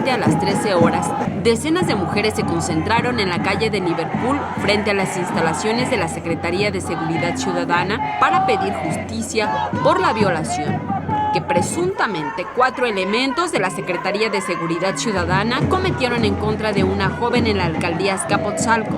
aproximadamente a las 13 horas, decenas de mujeres se concentraron en la calle de Liverpool frente a las instalaciones de la Secretaría de Seguridad Ciudadana para pedir justicia por la violación que presuntamente 4 elementos de la Secretaría de Seguridad Ciudadana cometieron en contra de una joven en la alcaldía Azcapotzalco.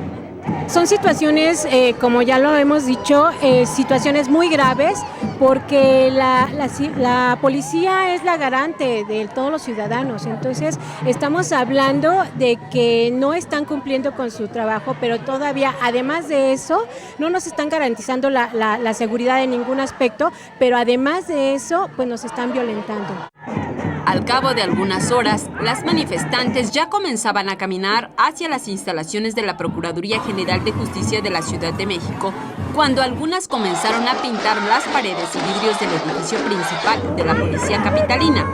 Son situaciones, como ya lo hemos dicho, situaciones muy graves porque la policía es la garante de todos los ciudadanos. Entonces, estamos hablando de que no están cumpliendo con su trabajo, pero todavía, además de eso, no nos están garantizando la seguridad en ningún aspecto, pero además de eso, pues nos están violentando. Al cabo de algunas horas, las manifestantes ya comenzaban a caminar hacia las instalaciones de la Procuraduría General de Justicia de la Ciudad de México, cuando algunas comenzaron a pintar las paredes y vidrios del edificio principal de la Policía Capitalina,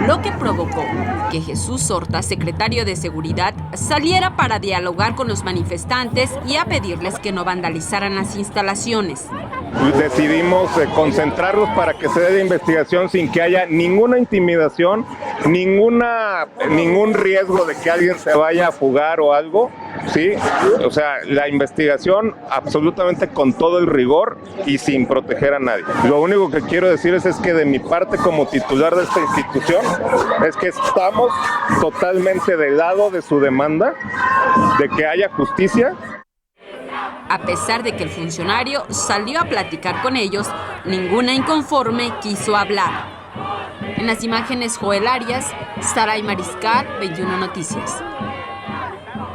lo que provocó que Jesús Horta, secretario de Seguridad, saliera para dialogar con los manifestantes y a pedirles que no vandalizaran las instalaciones. Decidimos concentrarlos para que se dé la investigación sin que haya ninguna intimidación, ningún riesgo de que alguien se vaya a fugar o algo, ¿sí? O sea, la investigación absolutamente con todo el rigor y sin proteger a nadie. Lo único que quiero decirles es que de mi parte como titular de esta institución es que estamos totalmente del lado de su demanda, de que haya justicia. A pesar de que el funcionario salió a platicar con ellos, ninguna inconforme quiso hablar. En las imágenes, Joel Arias, Saray Mariscal, 21 Noticias.